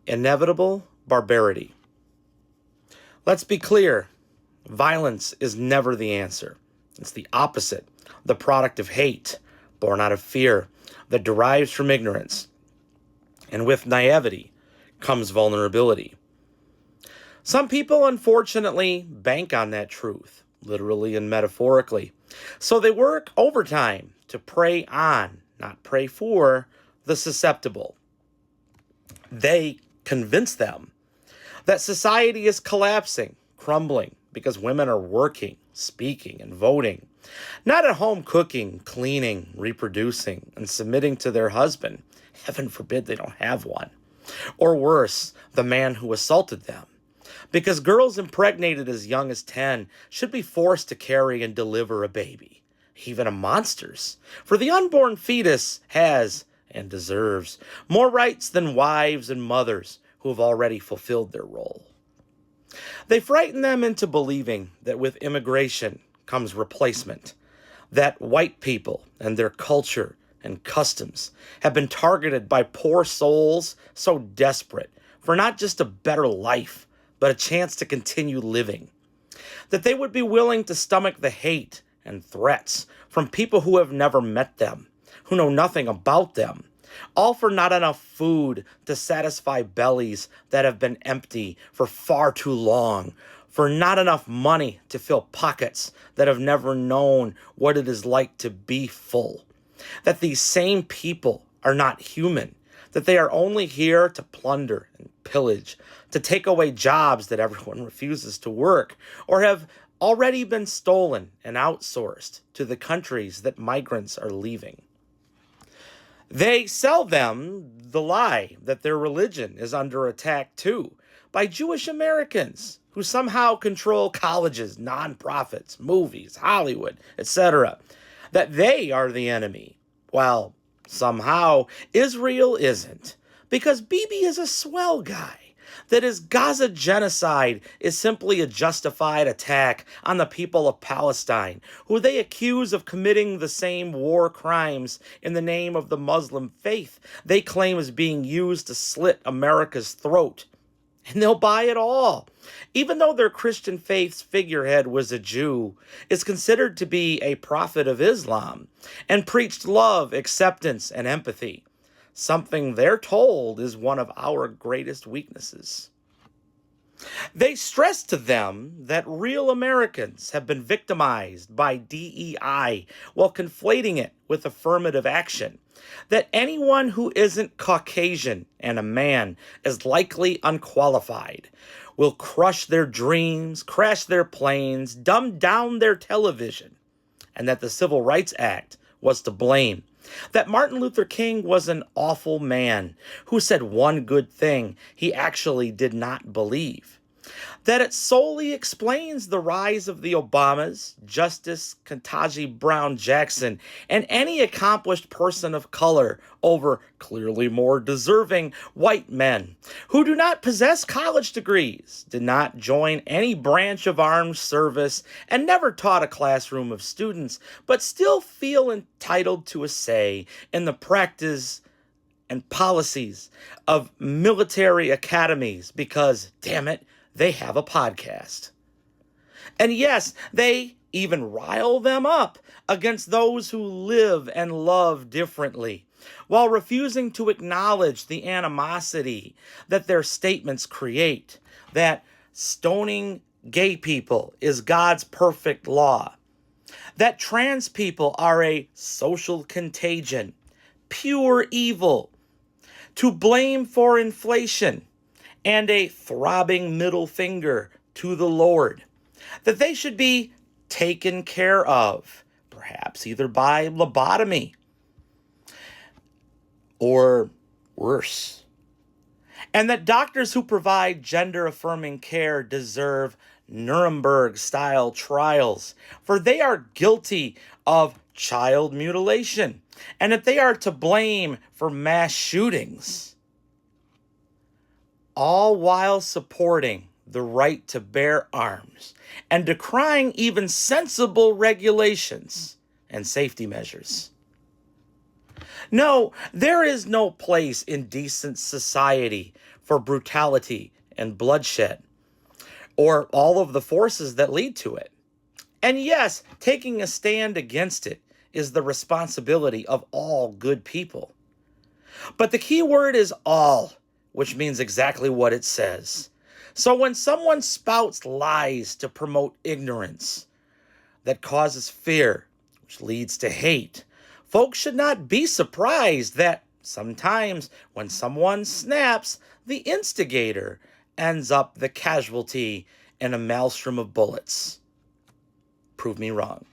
Inevitable barbarity. Let's be clear, violence is never the answer. It's the opposite, the product of hate, born out of fear, that derives from ignorance. And with naivety comes vulnerability. Some people, unfortunately, bank on that truth, literally and metaphorically. So they work overtime to prey on, not pray for, the susceptible. They convince them that society is collapsing, crumbling, because women are working, speaking, and voting, not at home cooking, cleaning, reproducing, and submitting to their husband. Heaven forbid they don't have one. Or worse, the man who assaulted them. Because girls impregnated as young as 10 should be forced to carry and deliver a baby, even a monster's. For the unborn fetus has, and deserves, more rights than wives and mothers who have already fulfilled their role. They frighten them into believing that with immigration comes replacement, that white people and their culture and customs have been targeted by poor souls so desperate for not just a better life, but a chance to continue living. That they would be willing to stomach the hate and threats from people who have never met them, who know nothing about them, all for not enough food to satisfy bellies that have been empty for far too long, for not enough money to fill pockets that have never known what it is like to be full. That these same people are not human, that they are only here to plunder and pillage, to take away jobs that everyone refuses to work, or have already been stolen and outsourced to the countries that migrants are leaving. They sell them the lie that their religion is under attack too by Jewish Americans who somehow control colleges, nonprofits, movies, Hollywood, etc. That they are the enemy. Well, somehow Israel isn't, because Bibi is a swell guy. That his Gaza genocide is simply a justified attack on the people of Palestine, who they accuse of committing the same war crimes in the name of the Muslim faith they claim is being used to slit America's throat. And they'll buy it all. Even though their Christian faith's figurehead was a Jew, is considered to be a prophet of Islam, and preached love, acceptance, and empathy. Something they're told is one of our greatest weaknesses. They stress to them that real Americans have been victimized by DEI while conflating it with affirmative action. That anyone who isn't Caucasian and a man is likely unqualified, will crush their dreams, crash their planes, dumb down their television, and that the Civil Rights Act was to blame. That Martin Luther King was an awful man who said one good thing he actually did not believe. That it solely explains the rise of the Obamas, Justice Ketanji Brown Jackson, and any accomplished person of color over clearly more deserving white men who do not possess college degrees, did not join any branch of armed service, and never taught a classroom of students, but still feel entitled to a say in the practice and policies of military academies because, damn it, they have a podcast. And yes, they even rile them up against those who live and love differently, while refusing to acknowledge the animosity that their statements create, that stoning gay people is God's perfect law, that trans people are a social contagion, pure evil, to blame for inflation, and a throbbing middle finger to the Lord, that they should be taken care of, perhaps either by lobotomy or worse, and that doctors who provide gender-affirming care deserve Nuremberg-style trials, for they are guilty of child mutilation, and that they are to blame for mass shootings, all while supporting the right to bear arms and decrying even sensible regulations and safety measures. No, there is no place in decent society for brutality and bloodshed, or all of the forces that lead to it. And yes, taking a stand against it is the responsibility of all good people. But the key word is all, which means exactly what it says. So when someone spouts lies to promote ignorance that causes fear, which leads to hate, folks should not be surprised that sometimes when someone snaps, the instigator ends up the casualty in a maelstrom of bullets. Prove me wrong.